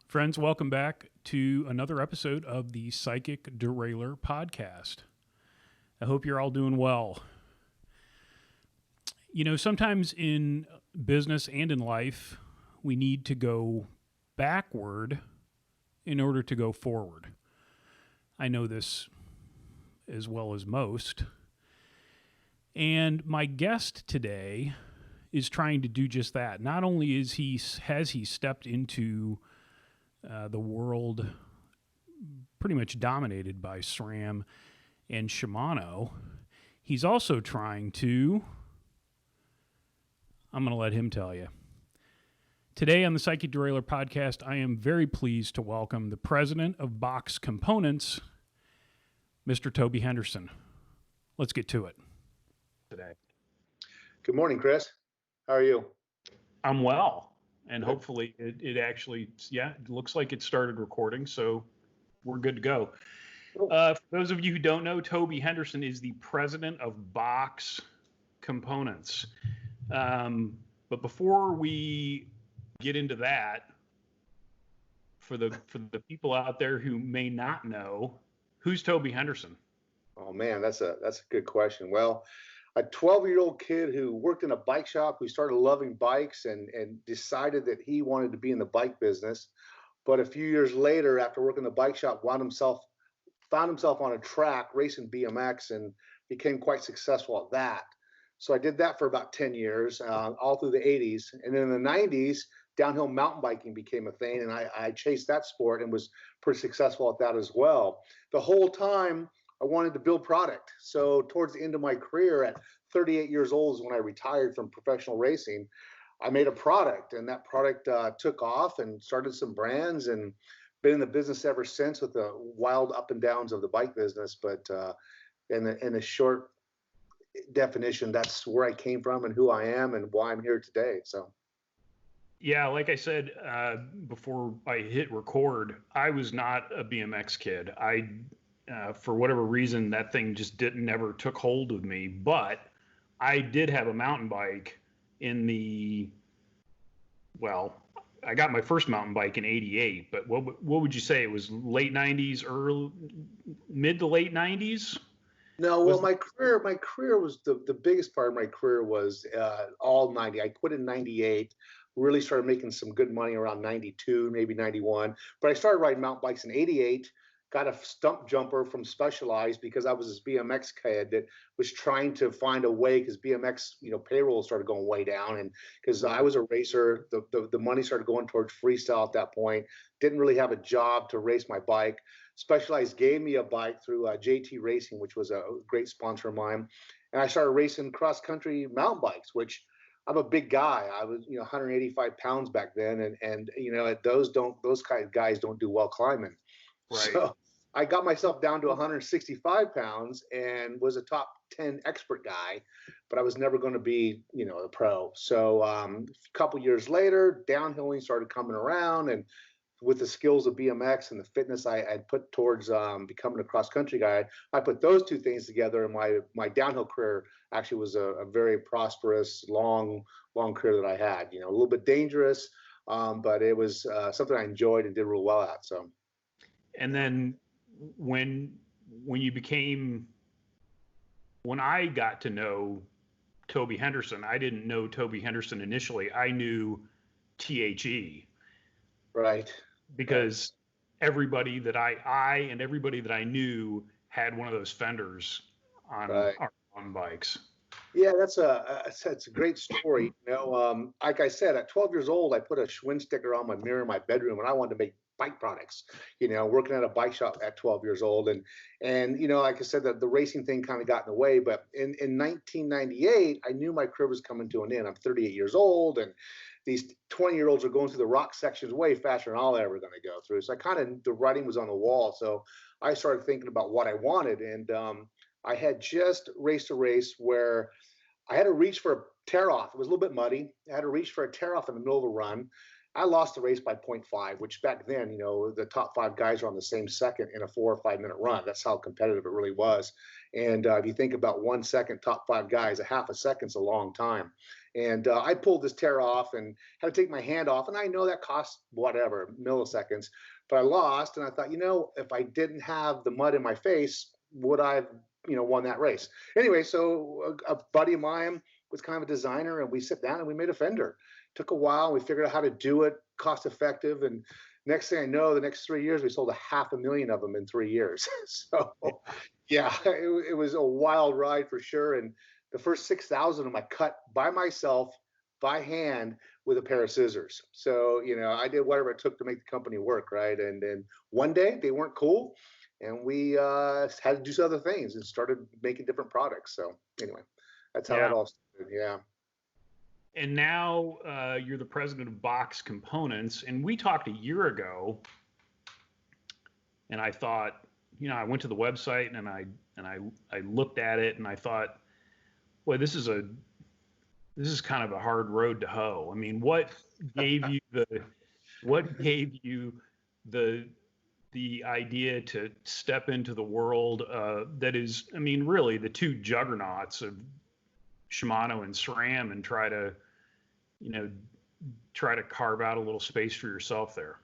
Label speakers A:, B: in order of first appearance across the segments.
A: Friends, welcome back to another episode of the Psychic Derailer podcast. I hope you're all doing well. You know, sometimes in business and in life, we need to go backward in order to go forward. I know this as well as most. And my guest today is trying to do just that. Not only has he stepped into the world pretty much dominated by SRAM and Shimano, he's also trying to, I'm going to let him tell you. Today on the Psychic Derailer podcast, I am very pleased to welcome the president of Box Components, Mr. Toby Henderson. Let's get to it today.
B: Good morning, Chris. How are you?
A: I'm well, and hopefully it actually, it looks like it started recording, so we're good to go. For those of you who don't know, Toby Henderson is the president of Box Components. But before we get into that, for the people out there who may not know, who's Toby Henderson?
B: Oh man, that's a good question. Well, a 12-year-old kid who worked in a bike shop, who started loving bikes and decided that he wanted to be in the bike business. But a few years later, after working in the bike shop, found himself on a track racing BMX and became quite successful at that. So I did that for about 10 years, all through the 80s. And then in the 90s, downhill mountain biking became a thing, and I chased that sport and was pretty successful at that as well. The whole time, I wanted to build product. So towards the end of my career, at 38 years old is when I retired from professional racing, I made a product, and that product took off and started some brands, and been in the business ever since with the wild up and downs of the bike business. But in a short definition, that's where I came from and who I am and why I'm here today. So.
A: Yeah, like I said before I hit record, I was not a BMX kid. For whatever reason, that thing just never took hold of me. But I did have a mountain bike I got my first mountain bike in '88. But what would you say? It was late '90s, mid to late '90s?
B: No, well, my career was the biggest part of my career was all 90. I quit in '98. Really started making some good money around 92, maybe 91. But I started riding mountain bikes in '88. Got a stump jumper from Specialized because I was this BMX kid that was trying to find a way, because BMX, payroll started going way down, and because I was a racer, the money started going towards freestyle at that point. Didn't really have a job to race my bike. Specialized gave me a bike through JT Racing, which was a great sponsor of mine, and I started racing cross country mountain bikes, which I'm a big guy. I was 185 pounds back then, and those kind of guys don't do well climbing.
A: Right.
B: So I got myself down to 165 pounds and was a top 10 expert guy, but I was never going to be, a pro. So a couple years later, downhilling started coming around, and with the skills of BMX and the fitness I put towards becoming a cross-country guy, I put those two things together, and my downhill career actually was a very prosperous, long career that I had. A little bit dangerous, but it was something I enjoyed and did real well at. So.
A: And then when I got to know Toby Henderson, I didn't know Toby Henderson initially. I knew THE.
B: Right.
A: Because everybody that everybody that I knew had one of those fenders on bikes.
B: Yeah, that's a great story. Like I said, at 12 years old, I put a Schwinn sticker on my mirror in my bedroom, and I wanted to make bike products, working at a bike shop at 12 years old. And like I said, the racing thing kind of got in the way. But in 1998, I knew my career was coming to an end. I'm 38 years old, and these 20-year-olds are going through the rock sections way faster than I'm ever going to go through. So the writing was on the wall. So I started thinking about what I wanted. And I had just raced a race where I had to reach for a tear off. It was a little bit muddy. I had to reach for a tear off in the middle of the run. I lost the race by 0.5, which back then, the top 5 guys are on the same second in a 4 or 5 minute run. That's how competitive it really was. And if you think about 1 second, top 5 guys, a half a second's a long time. And I pulled this tear off and had to take my hand off. And I know that cost whatever, milliseconds, but I lost. And I thought, if I didn't have the mud in my face, would I have, won that race? Anyway, so a buddy of mine was kind of a designer, and we sat down and we made a fender. Took a while. We figured out how to do it cost effective. And next thing I know, the next 3 years, we sold 500,000 of them in 3 years. So yeah, it was a wild ride for sure. And the first 6,000 of them I cut by myself, by hand, with a pair of scissors. So, I did whatever it took to make the company work, right? And then one day they weren't cool, and we had to do some other things and started making different products. So anyway, that's how that all started. Yeah.
A: And now you're the president of Box Components. And we talked a year ago, and I thought, I went to the website and I looked at it and I thought, boy, this is kind of a hard road to hoe. I mean, what gave you the idea to step into the world that is, I mean, really the two juggernauts of Shimano and SRAM, and try to carve out a little space for yourself there?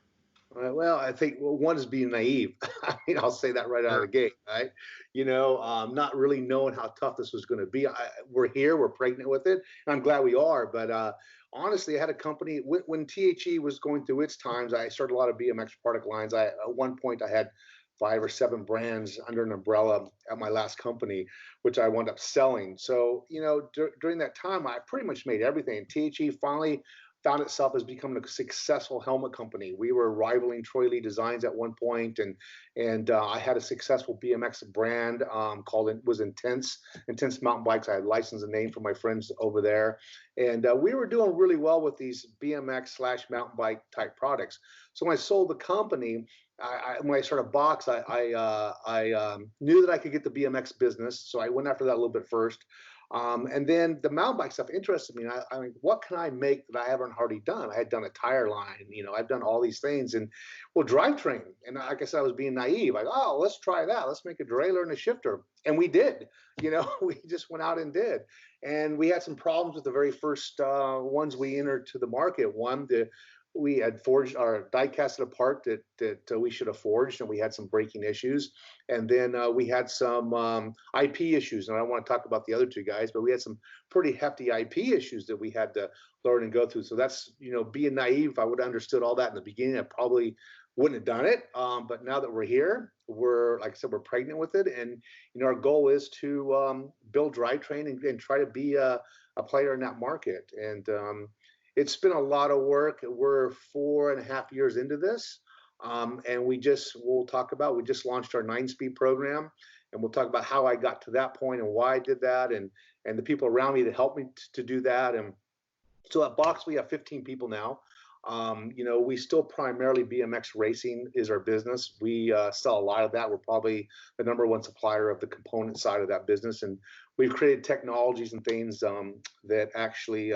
B: Well, I think one is being naive. I mean, I'll say that right out of the gate, right? Not really knowing how tough this was going to be. We're here, we're pregnant with it, and I'm glad we are. But honestly, I had a company when THE was going through its times. I started a lot of BMX product lines. At one point, I had 5 or 7 brands under an umbrella at my last company, which I wound up selling. So, during that time, I pretty much made everything. THE finally found itself as becoming a successful helmet company. We were rivaling Troy Lee Designs at one point, and I had a successful BMX brand called Intense Mountain Bikes. I had licensed a name from my friends over there, and we were doing really well with these BMX/mountain bike type products. So when I sold the company, when I started Box, I knew that I could get the BMX business, so I went after that a little bit first. And then the mountain bike stuff interested me. I mean, what can I make that I haven't already done? I had done a tire line, I've done all these things, and drivetrain. And like I said, I was being naive. Like, oh, let's try that. Let's make a derailleur and a shifter. And we did, we just went out and did. And we had some problems with the very first ones we entered to the market. We had forged our die casted a part that we should have forged, and we had some braking issues. And then we had some IP issues, and I don't want to talk about the other two guys, but we had some pretty hefty IP issues that we had to learn and go through. So that's, being naive. If I would have understood all that in the beginning, I probably wouldn't have done it. But now that we're here, like I said, we're pregnant with it. And, our goal is to build drivetrain and try to be a player in that market. And it's been a lot of work. We're 4.5 years into this. And we just launched our 9-speed program, and we'll talk about how I got to that point and why I did that, and the people around me that helped me to do that. And so at Box, we have 15 people now. We still primarily BMX racing is our business. We sell a lot of that. We're probably the #1 supplier of the component side of that business. And we've created technologies and things that actually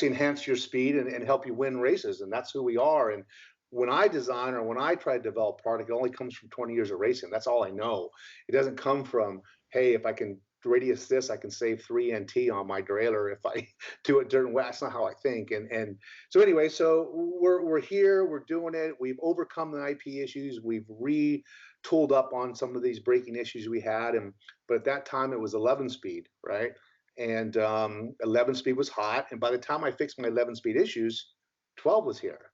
B: enhance your speed and help you win races. And that's who we are. And when I design or when I try to develop product, it only comes from 20 years of racing. That's all I know. It doesn't come from, hey, if I can radius this, I can save 3 NT on my derailleur if I do it during wet. That's not how I think. And so anyway, so we're here, we're doing it. We've overcome the IP issues. We've retooled up on some of these braking issues we had. But at that time, it was 11-speed, right? And 11-speed was hot. And by the time I fixed my 11-speed issues, 12 was here.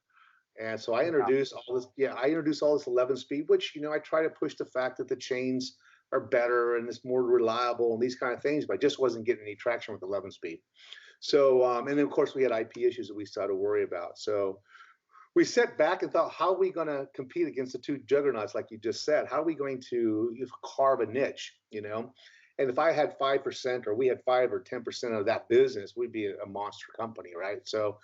B: And so I introduced all this. Yeah, I introduced all this 11-speed, which I try to push the fact that the chains are better and it's more reliable and these kind of things. But I just wasn't getting any traction with 11-speed. So and then of course we had IP issues that we started to worry about. So we sat back and thought, how are we going to compete against the two juggernauts, like you just said? How are we going to carve a niche? And if I had 5% or we had 5 or 10% of that business, we'd be a monster company, right? So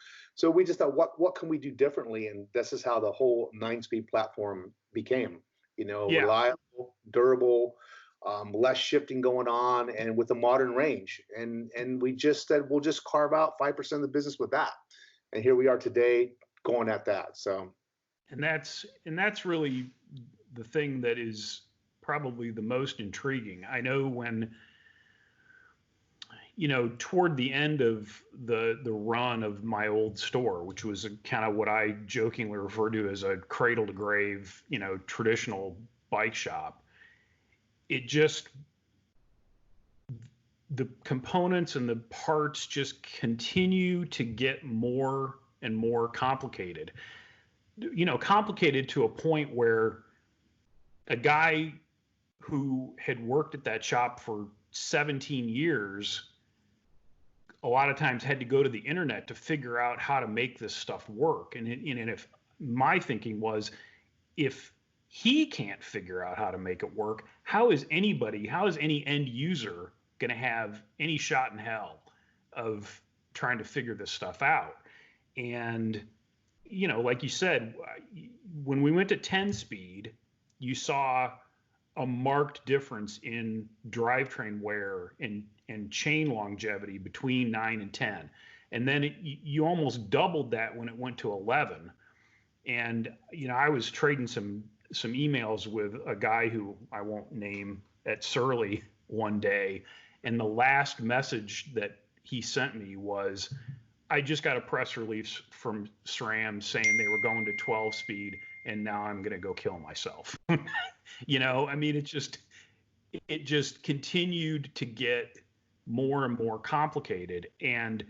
B: we just thought, what can we do differently? And this is how the whole 9-speed platform became, reliable, durable, less shifting going on, and with a modern range. And we just said, we'll just carve out 5% of the business with that. And here we are today going at that. So,
A: and that's really the thing that is probably the most intriguing. I know when toward the end of the run of my old store, which was kind of what I jokingly refer to as a cradle to grave, traditional bike shop, it just, the components and the parts just continue to get more and more complicated. Complicated to a point where a guy who had worked at that shop for 17 years a lot of times had to go to the internet to figure out how to make this stuff work. And if my thinking was, if he can't figure out how to make it work, how is any end user going to have any shot in hell of trying to figure this stuff out? And, like you said, when we went to 10 speed, you saw a marked difference in drivetrain wear and chain longevity between 9 and 10. And then you almost doubled that when it went to 11. And, I was trading some emails with a guy who I won't name at Surly one day. And the last message that he sent me was, I just got a press release from SRAM saying they were going to 12 speed, and now I'm going to go kill myself. It just continued to get more and more complicated. And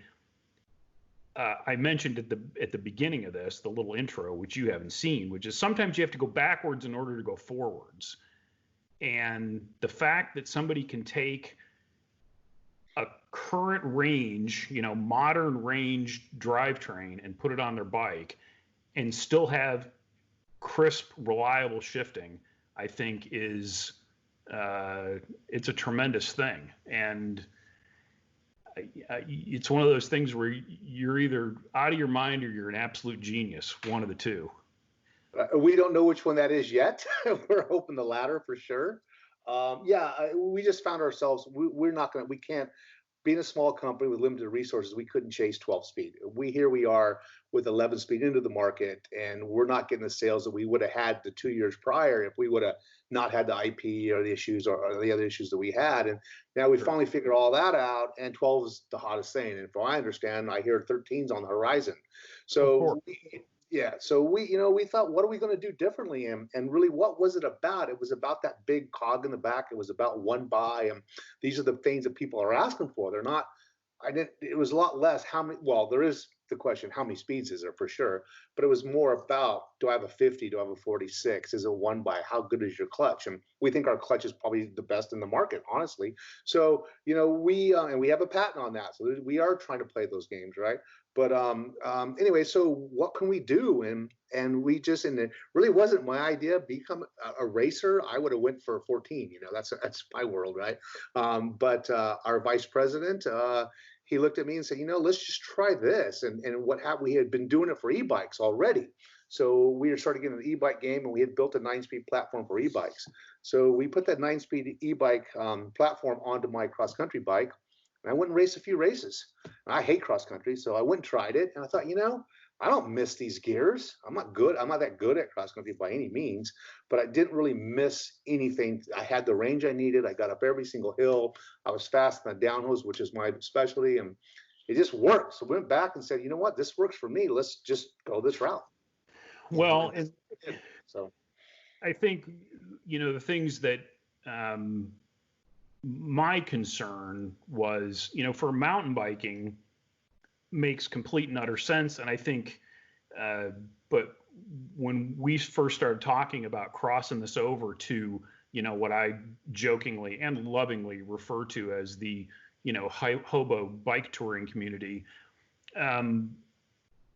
A: I mentioned at the beginning of this, the little intro, which you haven't seen, which is sometimes you have to go backwards in order to go forwards. And the fact that somebody can take a current range, modern range drivetrain and put it on their bike and still have crisp, reliable shifting, I think is it's a tremendous thing. And it's one of those things where you're either out of your mind or you're an absolute genius, one of the two.
B: We don't know which one that is yet. We're hoping the latter for sure. We just found ourselves, we can't, being a small company with limited resources, we couldn't chase 12 speed. Here we are with 11 speed into the market, and we're not getting the sales that we would have had the 2 years prior if we would have not had the IP or the issues or the other issues that we had. And now we finally figured all that out, and 12 is the hottest thing. And from what I understand, I hear 13's on the horizon. So we thought, what are we going to do differently? And really, what was it about? It was about that big cog in the back. It was about one buy. And these are the things that people are asking for. They're not, it was a lot less. There is the question, how many speeds is there for sure? But it was more about, do I have a 50? Do I have a 46? Is it one by? How good is your clutch? And we think our clutch is probably the best in the market, honestly. So, we have a patent on that. So we are trying to play those games, right? But anyway, so what can we do? And we just, and it really wasn't my idea, become a racer. I would have went for 14, that's my world, right? But our vice president, he looked at me and said, let's just try this. And what happened, we had been doing it for e-bikes already. So we were starting getting an e-bike game, and we had built a 9-speed platform for e-bikes. So we put that 9-speed e-bike platform onto my cross-country bike, and I went and raced a few races. And I hate cross-country, so I went and tried it, and I thought, I don't miss these gears. I'm not that good at cross-country by any means, but I didn't really miss anything. I had the range I needed. I got up every single hill. I was fast on the downhills, which is my specialty, and it just worked. So I went back and said, you know what, this works for me. Let's just go this route.
A: Well, and so I think, the things that my concern was, for mountain biking, makes complete and utter sense. And I think, but when we first started talking about crossing this over to, what I jokingly and lovingly refer to as the, hobo bike touring community,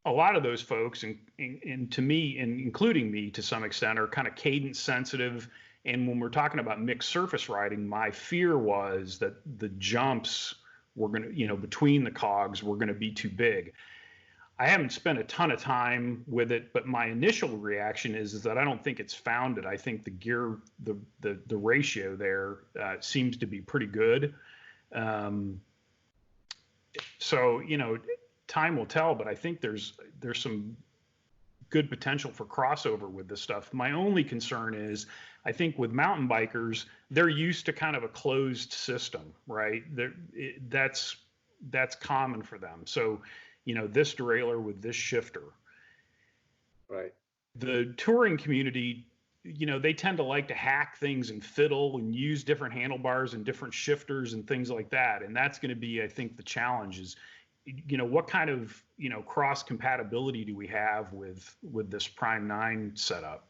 A: a lot of those folks, and to me, and including me to some extent, are kind of cadence sensitive. And when we're talking about mixed surface riding, my fear was that the jumps were going to, between the cogs were going to be too big. I haven't spent a ton of time with it, but my initial reaction is that I don't think it's founded. I think the gear, the ratio there seems to be pretty good. So, time will tell, but I think there's some good potential for crossover with this stuff. My only concern is, I think with mountain bikers, they're used to kind of a closed system, right? That's common for them. So, this derailleur with this shifter,
B: Right.
A: the touring community, they tend to like to hack things and fiddle and use different handlebars and different shifters and things like that. And that's going to be, I think, the challenge is, what kind of, cross compatibility do we have with this Prime 9 setup?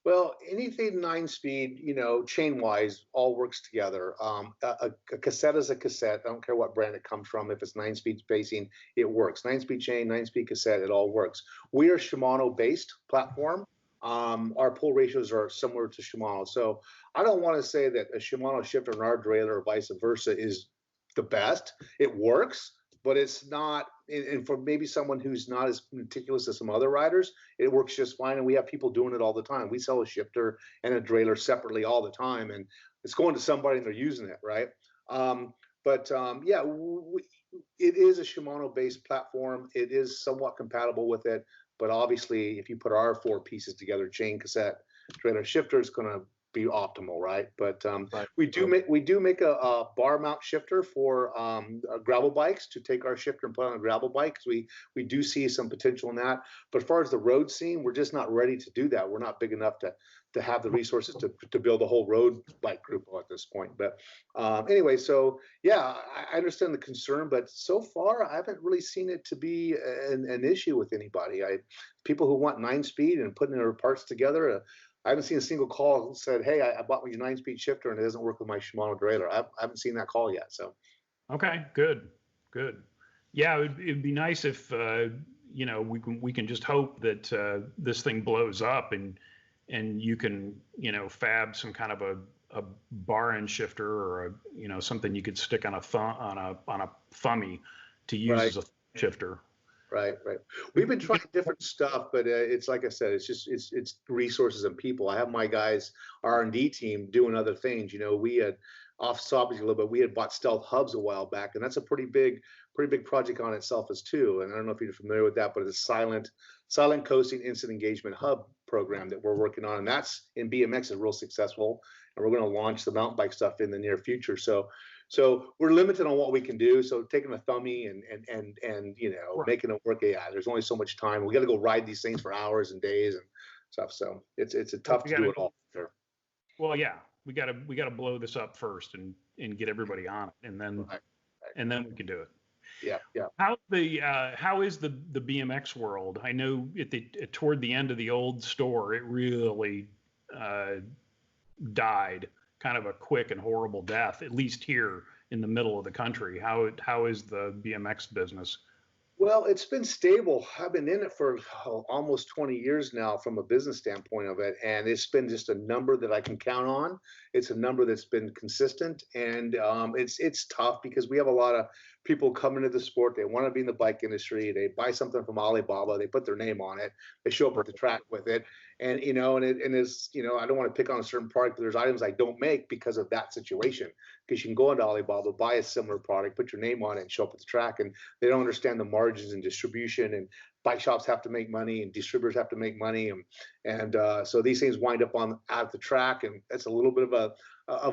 B: Well, anything 9-speed, chain wise, all works together. A cassette is a cassette. I don't care what brand it comes from. If it's 9-speed spacing, it works. 9-speed chain, 9-speed cassette, it all works. We are Shimano based platform. Our pull ratios are similar to Shimano. So I don't want to say that a Shimano shifter and our derailleur or vice versa is the best. It works, but it's not. And for maybe someone who's not as meticulous as some other riders, it works just fine. And we have people doing it all the time. We sell a shifter and a derailleur separately all the time, and it's going to somebody and they're using it, right? Yeah, it is a Shimano-based platform. It is somewhat compatible with it, but obviously, if you put our 4 pieces together, chain, cassette, derailleur, shifter, it's going to be optimal, right? But
A: Right.
B: we do make a bar mount shifter for gravel bikes to take our shifter and put on a gravel bike, because we do see some potential in that. But as far as the road scene, we're just not ready to do that. We're not big enough to have the resources to build a whole road bike group at this point. But anyway, so yeah, I understand the concern, but so far I haven't really seen it to be an issue with anybody. People who want 9-speed and putting their parts together. I haven't seen a single call that said, "Hey, I bought my 9-speed shifter and it doesn't work with my Shimano derailleur." I haven't seen that call yet. So,
A: okay, good. Yeah, it'd be nice if we can just hope that this thing blows up and you can fab some kind of a bar end shifter or something you could stick on a thummy to use
B: right.
A: as a shifter.
B: Right. We've been trying different stuff, but it's like I said, it's resources and people. I have my guys R&D team doing other things. We had off topic a little bit. We had bought stealth hubs a while back, and that's a pretty big project on itself as too. And I don't know if you're familiar with that, but it's a silent coasting instant engagement hub program that we're working on, and that's in BMX is real successful. And we're going to launch the mountain bike stuff in the near future. So we're limited on what we can do. So taking a thummy and
A: Right.
B: making it work. Yeah, there's only so much time. We got to go ride these things for hours and days and stuff. So it's a tough to do it all. Sure.
A: Well, yeah, we gotta blow this up first and get everybody on it, and then
B: Right.
A: and then we can do it.
B: Yeah.
A: How is the BMX world? I know toward the end of the old store, it really died, kind of a quick and horrible death, at least here in the middle of the country. How is the BMX business?
B: Well, it's been stable. I've been in it for almost 20 years now from a business standpoint of it. And it's been just a number that I can count on. It's a number that's been consistent. And it's tough because we have a lot of people come into the sport. They want to be in the bike industry. They buy something from Alibaba. They put their name on it. They show up at the track with it. And, it's, I don't want to pick on a certain product, but there's items I don't make because of that situation. Because you can go into Alibaba, buy a similar product, put your name on it, and show up at the track. And they don't understand the margins and distribution, and bike shops have to make money and distributors have to make money. And so these things wind up at the track. And that's a little bit of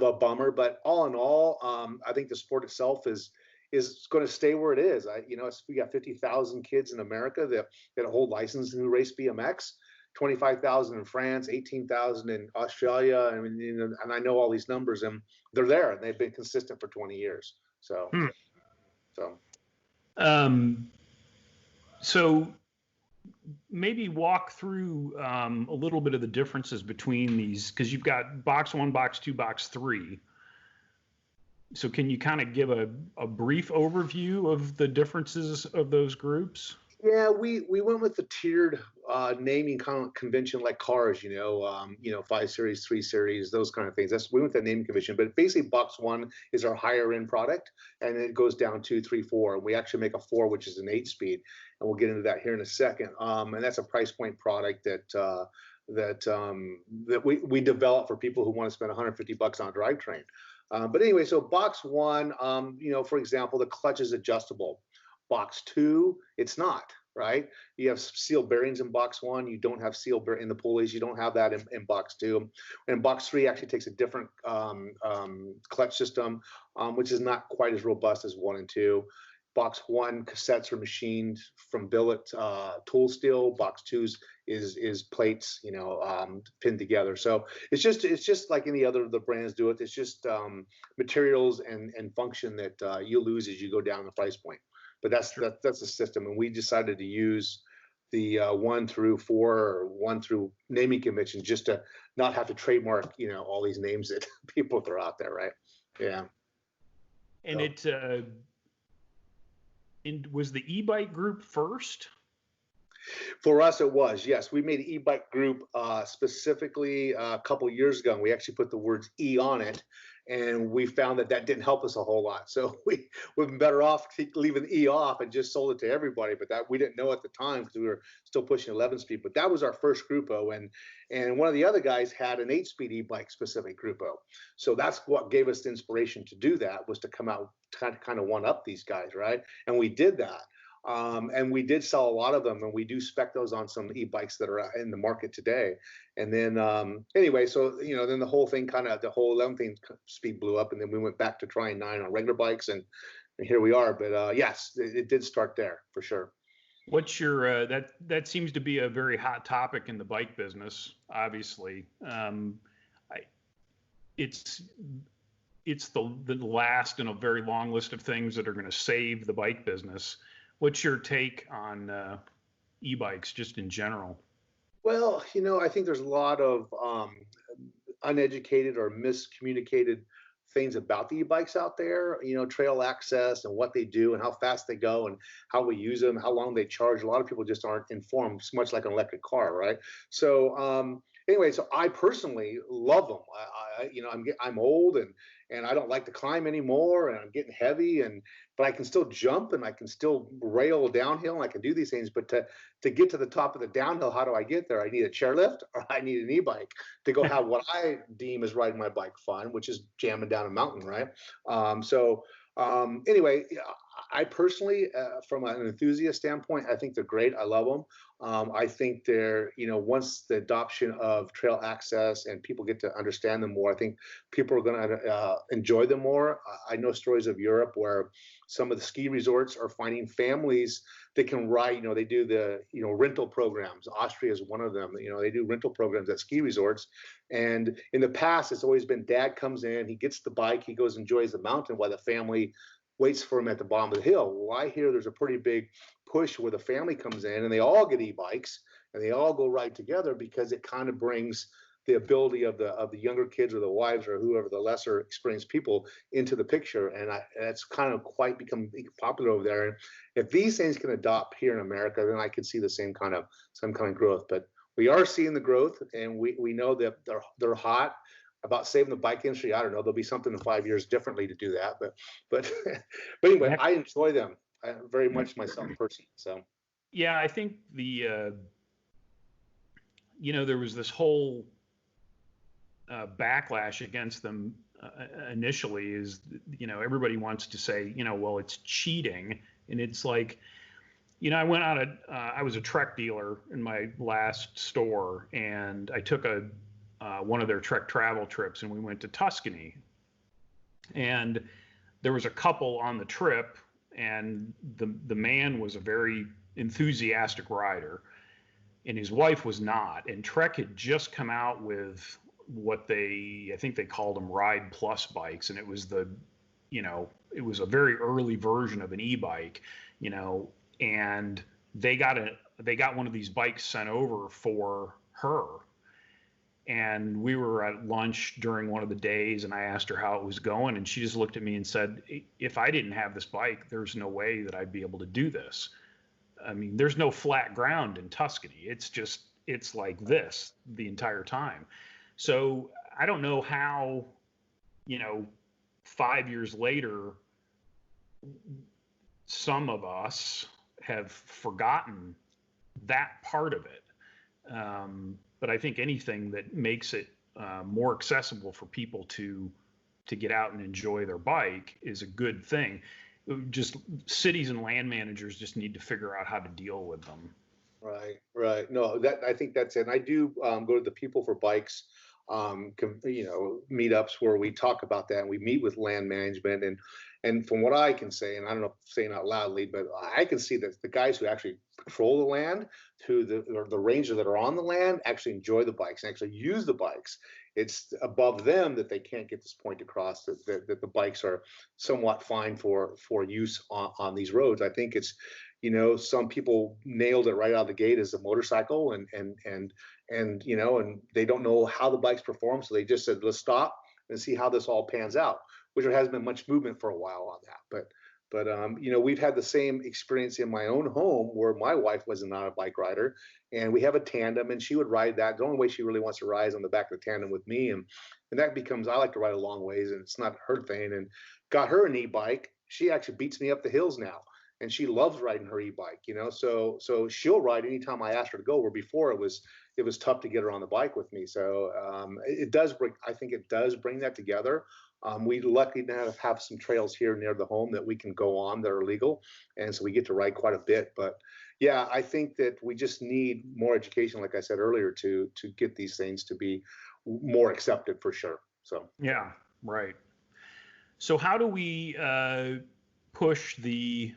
B: a bummer. But all in all, I think the sport itself is going to stay where it is. We got 50,000 kids in America that hold licenses who race BMX. 25,000 in France, 18,000 in Australia. I mean, and I know all these numbers, and they're there, and they've been consistent for 20 years. So,
A: so maybe walk through a little bit of the differences between these, because you've got box 1, box 2, box 3. So can you kind of give a brief overview of the differences of those groups?
B: Yeah, we went with the tiered naming convention like cars, 5 series, 3 series, those kind of things. We went with that naming convention, but basically box 1 is our higher end product, and it goes down 2, 3, 4. And we actually make a 4, which is an 8-speed, and we'll get into that here in a second. And that's a price point product that we develop for people who want to spend $150 on a drivetrain. But anyway, so box 1, for example, the clutch is adjustable. Box 2, it's not. right? You have sealed bearings in box 1. You don't have sealed bearing in the pulleys. You don't have that in box 2. And box 3 actually takes a different clutch system, which is not quite as robust as 1 and 2. Box 1 cassettes are machined from billet tool steel. Box 2's is plates, pinned together. So it's just like any other of the brands do it. It's just materials and function that you lose as you go down the price point. But that's the system, and we decided to use the 1 through 4 or 1 through naming convention just to not have to trademark all these names that people throw out there, right? Yeah.
A: And so. Was the e-bike group first?
B: For us, it was, yes. We made an e-bike group specifically a couple years ago, and we actually put the words E on it, and we found that didn't help us a whole lot. So we've been better off leaving the E off and just sold it to everybody. But that we didn't know at the time because we were still pushing 11-speed. But that was our first Grupo, and one of the other guys had an 8-speed e-bike specific Grupo. So that's what gave us the inspiration to do that, was to come out kind of one up these guys, right? And we did that. And we did sell a lot of them, and we do spec those on some e-bikes that are in the market today. And then anyway, so then the whole 11-speed blew up, and then we went back to trying 9 on regular bikes, and here we are. But yes, it did start there for sure.
A: What's your that seems to be a very hot topic in the bike business, obviously. It's the last in a very long list of things that are going to save the bike business. What's your take on e-bikes just in general?
B: Well, I think there's a lot of uneducated or miscommunicated things about the e-bikes out there, trail access and what they do and how fast they go and how we use them, how long they charge. A lot of people just aren't informed, much like an electric car, right? So anyway, so I personally love them. I'm old and I don't like to climb anymore, and I'm getting heavy, but I can still jump and I can still rail downhill and I can do these things. But to get to the top of the downhill, how do I get there? I need a chairlift or I need an e-bike to go have what I deem as riding my bike fun, which is jamming down a mountain, right? Anyway, I personally, from an enthusiast standpoint, I think they're great. I love them. I think they're, once the adoption of trail access and people get to understand them more, I think people are going to enjoy them more. I know stories of Europe where some of the ski resorts are finding families that can ride. They do the rental programs. Austria is one of them. They do rental programs at ski resorts. And in the past, it's always been dad comes in, he gets the bike, he goes enjoys the mountain while the family waits for him at the bottom of the hill. Well, I hear there's a pretty big push where the family comes in and they all get e-bikes and they all go ride together, because it kind of brings the ability of the younger kids or the wives or whoever, the lesser experienced people, into the picture. And that's kind of quite become popular over there. And if these things can adopt here in America, then I could see the same kind of growth. But we are seeing the growth, and we know that they're hot. About saving the bike industry, I don't know. There'll be something in 5 years differently to do that. But anyway, I enjoy them very much myself personally. So
A: yeah, I think there was this whole backlash against them initially. Is everybody wants to say well, it's cheating, and it's like I went on I was a Trek dealer in my last store, and I took one of their Trek travel trips, and we went to Tuscany, and there was a couple on the trip, and the man was a very enthusiastic rider, and his wife was not. And Trek had just come out with what I think they called them Ride Plus bikes, and it was it was a very early version of an e-bike, and they got one of these bikes sent over for her. And we were at lunch during one of the days, and I asked her how it was going, and she just looked at me and said, if I didn't have this bike, there's no way that I'd be able to do this. I mean, there's no flat ground in Tuscany. It's like this the entire time. So I don't know how, 5 years later, some of us have forgotten that part of it. But I think anything that makes it more accessible for people to get out and enjoy their bike is a good thing. just cities and land managers just need to figure out how to deal with them.
B: Right, right. No, that I think that's it. And I do go to the People for Bikes, meetups where we talk about that, and we meet with land management, and from what I can say, and I don't know if saying out loudly, but I can see that the guys who actually control the land, who the rangers that are on the land, actually enjoy the bikes and actually use the bikes. It's above them that they can't get this point across that the bikes are somewhat fine for use on these roads. I think it's some people nailed it right out of the gate as a motorcycle, and they don't know how the bikes perform, so they just said, let's stop and see how this all pans out, which there hasn't been much movement for a while on that. But we've had the same experience in my own home where my wife was not a bike rider, and we have a tandem, and she would ride that. The only way she really wants to ride is on the back of the tandem with me, and that becomes, I like to ride a long ways, and it's not her thing. And got her an e-bike. She actually beats me up the hills now, and she loves riding her e-bike. So she'll ride anytime I ask her to go. Where before it was tough to get her on the bike with me. So it does bring, I think it does bring that together. We luckily now have some trails here near the home that we can go on that are legal, and so we get to ride quite a bit. But yeah, I think that we just need more education, like I said earlier, to get these things to be more accepted for sure. So
A: yeah, right. So how do we push the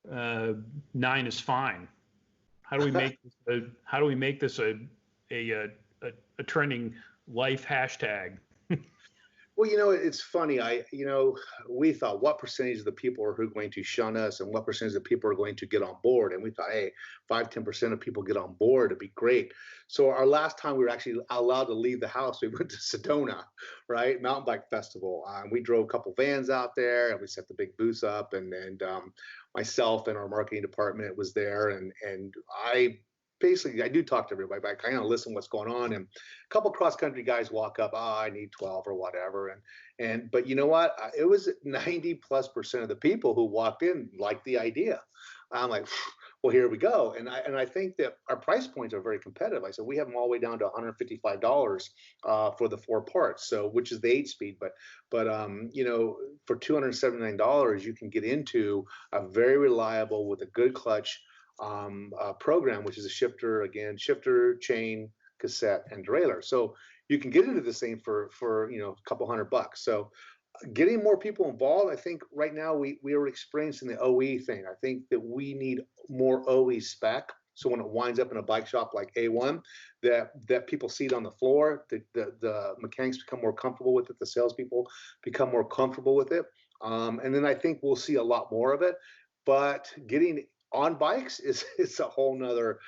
A: 9 is fine? How do we make this a trending life hashtag?
B: Well, it's funny. We thought, what percentage of the people are who going to shun us, and what percentage of the people are going to get on board? And we thought, hey, 5-10% of people get on board, it'd be great. So our last time we were actually allowed to leave the house, we went to Sedona, right, mountain bike festival. We drove a couple vans out there, and we set the big booths up, and myself and our marketing department was there, and I do talk to everybody, but I kind of listen what's going on. And a couple cross country guys walk up, I need 12 or whatever. But you know what? It was 90+% of the people who walked in liked the idea. I'm like, well, here we go. And I think that our price points are very competitive. I said, we have them all the way down to $155 for the 4 parts. So, which is the 8-speed, but for $279, you can get into a very reliable with a good clutch program, which is a shifter, chain, cassette, and derailleur. So you can get into this thing for a couple $100. So getting more people involved, I think right now we are experiencing the OE thing. I think that we need more OE spec. So when it winds up in a bike shop like A1, that people see it on the floor, the mechanics become more comfortable with it, the salespeople become more comfortable with it, and then I think we'll see a lot more of it. But getting on bikes is a whole nother,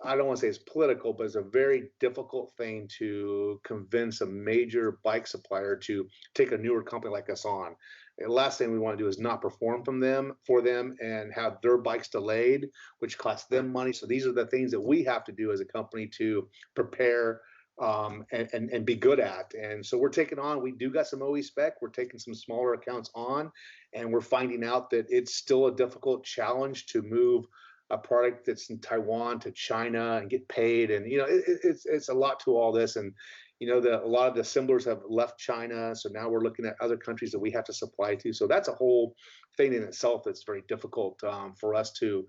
B: I don't want to say it's political, but it's a very difficult thing to convince a major bike supplier to take a newer company like us on. And the last thing we want to do is not perform for them and have their bikes delayed, which costs them money. So these are the things that we have to do as a company to prepare and be good at. And so we're taking on, we do got some OE spec, we're taking some smaller accounts on, and we're finding out that it's still a difficult challenge to move a product that's in Taiwan to China and get paid. And, it's a lot to all this. And, a lot of the assemblers have left China. So now we're looking at other countries that we have to supply to. So that's a whole thing in itself that's very difficult for us to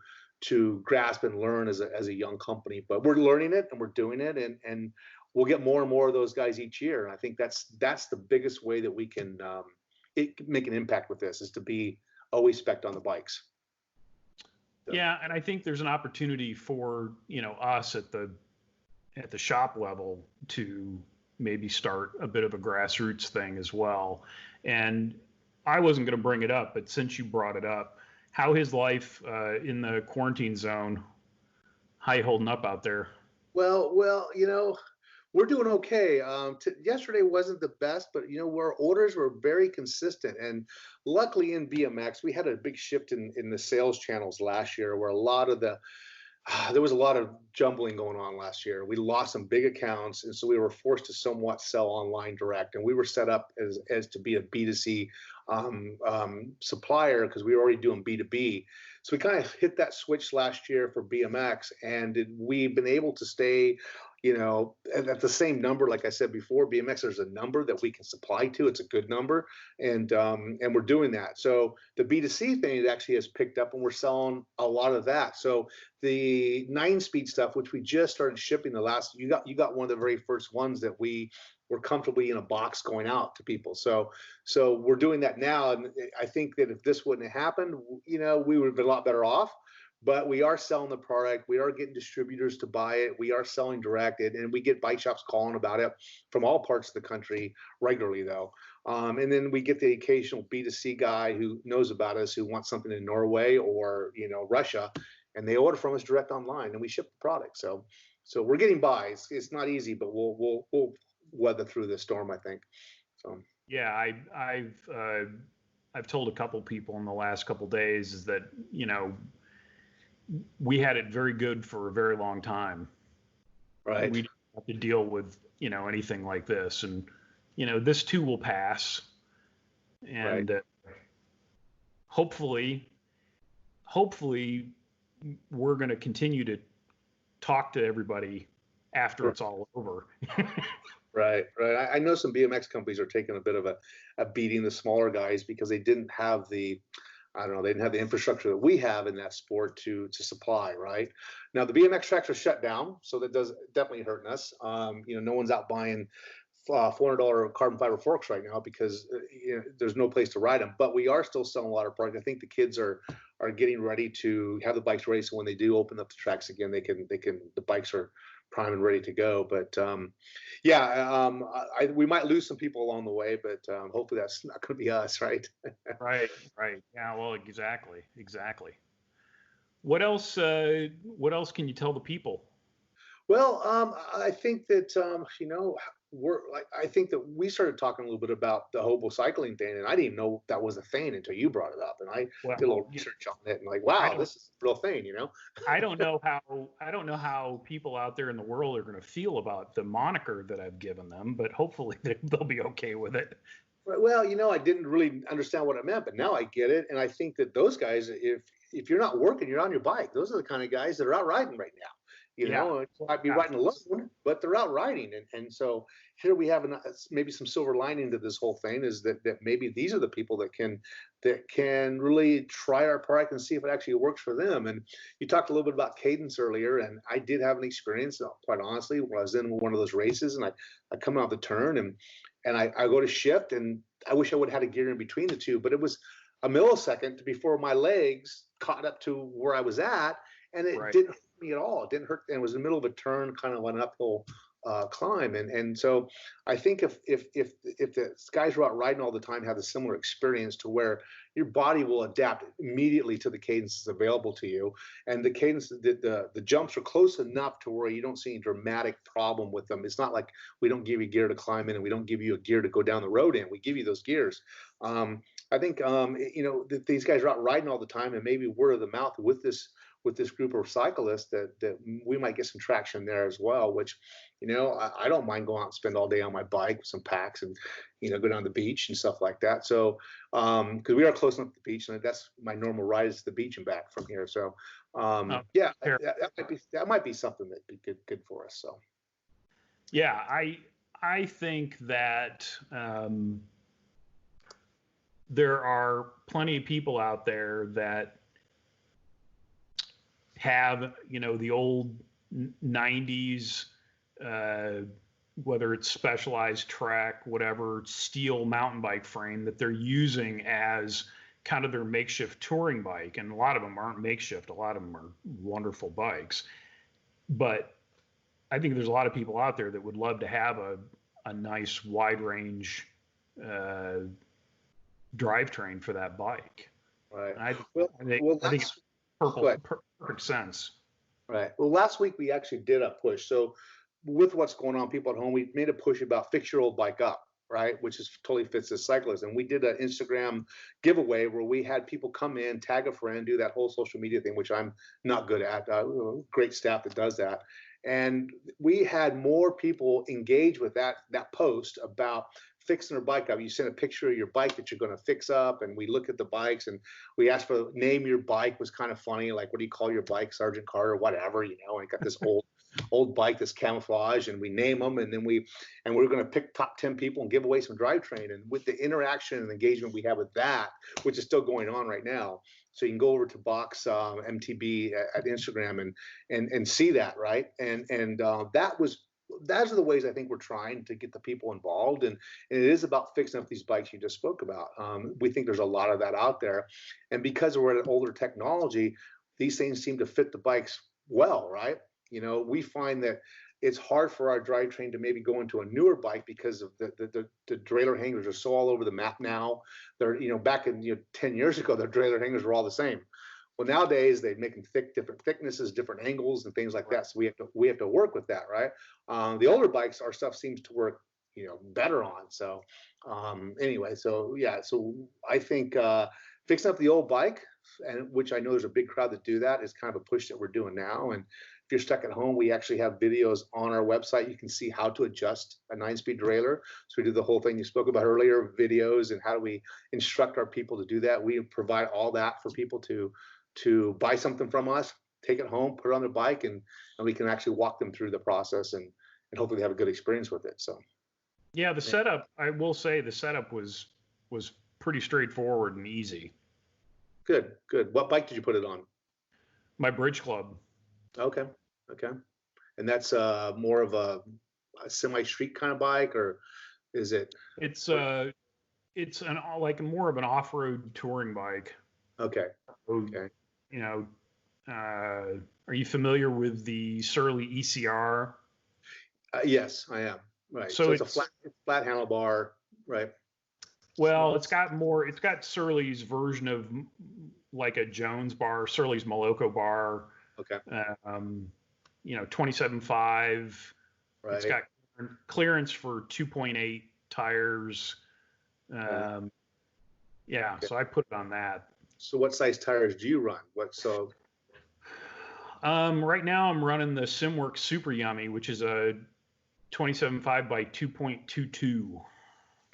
B: grasp and learn as a young company. But we're learning it and we're doing it. And we'll get more and more of those guys each year. And I think that's the biggest way that we can make an impact with this, is to be always spec'd on the bikes. So.
A: Yeah, and I think there's an opportunity for us at the shop level to maybe start a bit of a grassroots thing as well. And I wasn't going to bring it up, but since you brought it up, how his life in the quarantine zone, how you holding up out there?
B: Well, we're doing okay. Yesterday wasn't the best, but our orders were very consistent. And luckily in BMX, we had a big shift in the sales channels last year, where there was a lot of jumbling going on last year. We lost some big accounts, and so we were forced to somewhat sell online direct. And we were set up as to be a B2C supplier, because we were already doing B2B. So we kind of hit that switch last year for BMX, and we've been able to stay at the same number, like I said before, BMX, there's a number that we can supply to. It's a good number, and we're doing that. So the B2C thing, it actually has picked up, and we're selling a lot of that. So the 9-speed stuff, which we just started shipping you got one of the very first ones that we were comfortably in a box going out to people. So we're doing that now, and I think that if this wouldn't have happened, we would have been a lot better off. But we are selling the product. We are getting distributors to buy it. We are selling direct, and we get bike shops calling about it from all parts of the country regularly, though. And then we get the occasional B2C guy who knows about us, who wants something in Norway or Russia, and they order from us direct online, and we ship the product. So we're getting by. It's not easy, but we'll weather through this storm, I think. So
A: yeah, I've told a couple people in the last couple days is that we had it very good for a very long time.
B: Right.
A: We didn't have to deal with, anything like this. And, this too will pass. And
B: right.
A: Hopefully we're going to continue to talk to everybody after it's all over.
B: Right. I know some BMX companies are taking a bit of a beating, the smaller guys, because they didn't have they didn't have the infrastructure that we have in that sport to supply. Right now, the BMX tracks are shut down, so that does definitely hurting us. No one's out buying $400 carbon fiber forks right now because there's no place to ride them. But we are still selling a lot of product. I think the kids are getting ready to have the bikes ready, so when they do open up the tracks again, the bikes are prime and ready to go. But we might lose some people along the way, but hopefully that's not going to be us, right?
A: Right. Yeah. Well, exactly. What else can you tell the people?
B: Well, I think that I think that we started talking a little bit about the Hobo Cycling thing, and I didn't even know that was a thing until you brought it up, and I did a little research on it, and like, wow, this is a real thing,
A: I don't know how people out there in the world are going to feel about the moniker that I've given them, but hopefully they'll be okay with it.
B: Well, I didn't really understand what it meant, but now I get it, and I think that those guys, if you're not working, you're on your bike. Those are the kind of guys that are out riding right now. Might be riding alone, but they're out riding. And so here we have maybe some silver lining to this whole thing is that maybe these are the people that can really try our product and see if it actually works for them. And you talked a little bit about cadence earlier, and I did have an experience, quite honestly, when I was in one of those races, and I come out the turn and I go to shift, and I wish I would have had a gear in between the two, but it was a millisecond before my legs caught up to where I was at, and it didn't hurt me at all. It didn't hurt, and it was in the middle of a turn, kind of an uphill climb. And so I think if the guys who are out riding all the time have a similar experience to where your body will adapt immediately to the cadences available to you, and the cadence, the jumps are close enough to where you don't see any dramatic problem with them. It's not like we don't give you gear to climb in and we don't give you a gear to go down the road in. We give you those gears. I think that these guys are out riding all the time, and maybe word of the mouth with this group of cyclists that we might get some traction there as well, which, I don't mind going out and spend all day on my bike with some packs and, go down the beach and stuff like that. So, because we are close enough to the beach, and that's my normal ride is to the beach and back from here. So, that might be something that'd be good for us. So,
A: yeah, I think that there are plenty of people out there that have, the old 90s, whether it's Specialized Trek, whatever, steel mountain bike frame that they're using as kind of their makeshift touring bike. And a lot of them aren't makeshift. A lot of them are wonderful bikes. But I think there's a lot of people out there that would love to have a nice wide range drivetrain for that bike.
B: Right.
A: I think it's perfect sense.
B: Right. Well, last week we actually did a push. So with what's going on, people at home, we made a push about fix your old bike up, right? Which is totally fits the cyclist. And we did an Instagram giveaway where we had people come in, tag a friend, do that whole social media thing, which I'm not good at. Great staff that does that. And we had more people engage with that post about fixing their bike up. You send a picture of your bike that you're going to fix up, and we look at the bikes, and we asked for name your bike. Was kind of funny, like, what do you call your bike, Sergeant Carter, whatever, and got this old old bike that's camouflage, and we name them, and then we're going to pick top 10 people and give away some drivetrain. And with the interaction and engagement we have with that, which is still going on right now, so you can go over to Box MTB at Instagram and see that, right? And those are the ways I think we're trying to get the people involved, and it is about fixing up these bikes you just spoke about. We think there's a lot of that out there, and because we're at older technology, these things seem to fit the bikes well, right? We find that it's hard for our drivetrain to maybe go into a newer bike because of the derailleur hangers are so all over the map now. They're, back in 10 years ago, the derailleur hangers were all the same. Well, nowadays they make them different thicknesses, different angles, and things like that. So we have to work with that, right? The older bikes, our stuff seems to work, better on. So anyway, so yeah, so I think fixing up the old bike, and which I know there's a big crowd that do that, is kind of a push that we're doing now. And if you're stuck at home, we actually have videos on our website. You can see how to adjust a 9-speed derailleur. So we do the whole thing you spoke about earlier, videos, and how do we instruct our people to do that. We provide all that for people to buy something from us, take it home, put it on their bike, and we can actually walk them through the process and hopefully have a good experience with it. So
A: yeah, the setup, I will say the setup was pretty straightforward and easy.
B: Good. What bike did you put it on?
A: My Bridge Club.
B: Okay. And that's more of a semi-street kind of bike, or is it?
A: It's like more of an off-road touring bike.
B: Okay.
A: Are you familiar with the Surly ECR?
B: Yes, I am. Right. So it's a flat handlebar, right?
A: Well, it's got Surly's version of like a Jones bar, Surly's Moloko bar.
B: Okay.
A: 27.5.
B: Right.
A: It's got clearance for 2.8 tires. Yeah, so I put it on that.
B: So what size tires do you run?
A: Right now I'm running the Simworks Super Yummy, which is a 27.5 by 2.22.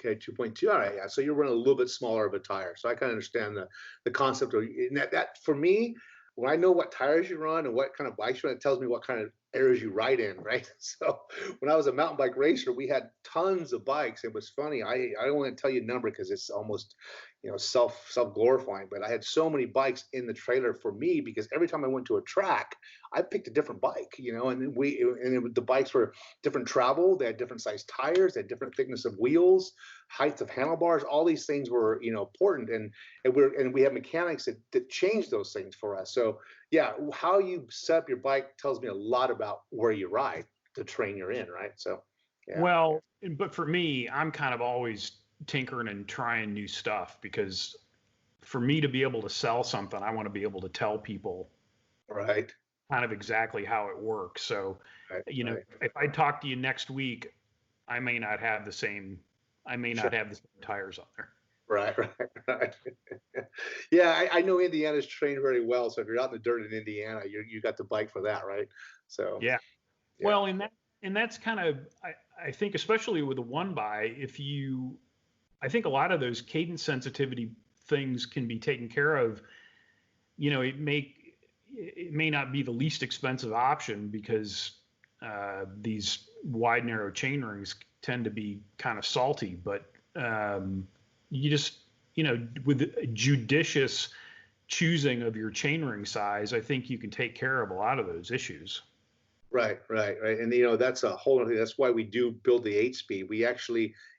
B: Okay, 2.2. All right, yeah. So you're running a little bit smaller of a tire. So I kind of understand the concept of that. For me, when I know what tires you run and what kind of bikes you run, it tells me what kind of areas you ride in, right? So when I was a mountain bike racer, we had tons of bikes. It was funny. I don't want to tell you a number because it's almost self glorifying, but I had so many bikes in the trailer for me because every time I went to a track, I picked a different bike, and the bikes were different travel. They had different size tires, they had different thickness of wheels, heights of handlebars. All these things were important, and we have mechanics that change those things for us. So yeah, how you set up your bike tells me a lot about where you ride, the terrain you're in, right? So yeah.
A: Well, but for me, I'm kind of always tinkering and trying new stuff because for me to be able to sell something, I want to be able to tell people
B: right
A: kind of exactly how it works. So,
B: right.
A: If I talk to you next week, I may not have the same tires on there.
B: Right. Yeah, I know Indiana's trained very well. So if you're out in the dirt in Indiana, you got the bike for that, right? So
A: yeah. Well, and that's kind of I think especially with the one by, I think a lot of those cadence sensitivity things can be taken care of. It may not be the least expensive option because these wide narrow chain rings tend to be kind of salty, but you just, with judicious choosing of your chainring size, I think you can take care of a lot of those issues.
B: Right. And that's a whole other thing. That's why we do build the 8-speed.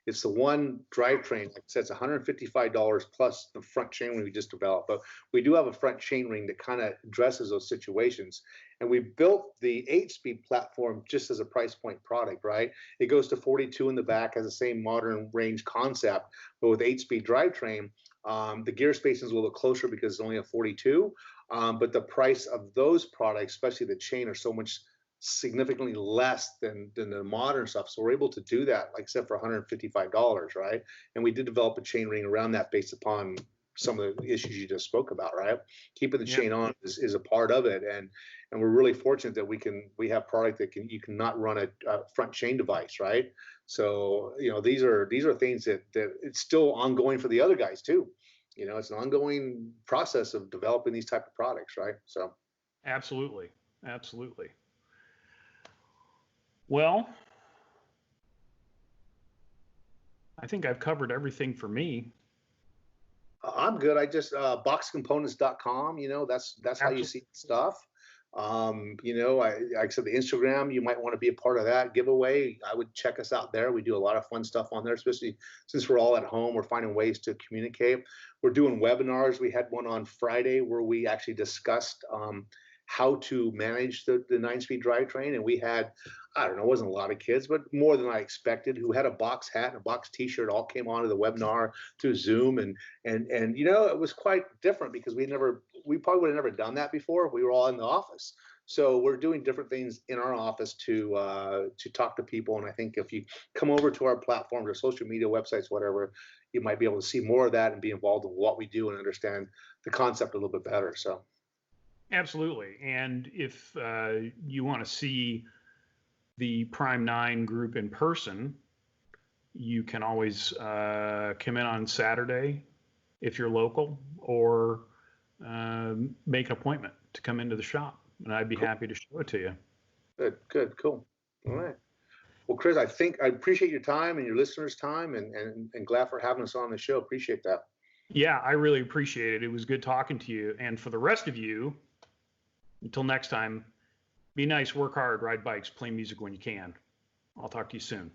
B: It's the one drivetrain. Like I said, it's $155 plus the front chainring we just developed. But we do have a front chainring that kind of addresses those situations. And we built the 8-speed platform just as a price point product, right? It goes to 42 in the back, has the same modern range concept, but with 8-speed drivetrain, the gear spacing is a little bit closer because it's only a 42. But the price of those products, especially the chain, are so much significantly less than the modern stuff. So we're able to do that, like I said, for $155, right? And we did develop a chain ring around that based upon some of the issues you just spoke about, right? Keeping the chain on is a part of it. And we're really fortunate that we have product that you cannot run a front chain device, right? So, these are things that it's still ongoing for the other guys too. It's an ongoing process of developing these type of products, right? So
A: Absolutely. Well, I think I've covered everything for me.
B: I'm good. I just boxcomponents.com, that's how you
A: Absolutely.
B: see stuff. Like I said, the Instagram, you might want to be a part of that giveaway. I would check us out there. We do a lot of fun stuff on there, especially since we're all at home. We're finding ways to communicate. We're doing webinars. We had one on Friday where we actually discussed how to manage the 9-speed drivetrain. And we had, I don't know, it wasn't a lot of kids, but more than I expected, who had a box hat and a box t-shirt, all came onto the webinar through Zoom. And it was quite different because we probably would have never done that before. We were all in the office. So we're doing different things in our office to talk to people. And I think if you come over to our platforms or social media websites, whatever, you might be able to see more of that and be involved in what we do and understand the concept a little bit better. So
A: Absolutely. And if you want to see the Prime 9 group in person, you can always come in on Saturday if you're local, or make an appointment to come into the shop, and I'd be
B: cool.
A: happy to show it to you.
B: Good, cool. All right. Well, Chris, I think I appreciate your time and your listeners' time, and glad for having us on the show. Appreciate that.
A: Yeah, I really appreciate it. It was good talking to you. And for the rest of you, until next time, be nice, work hard, ride bikes, play music when you can. I'll talk to you soon.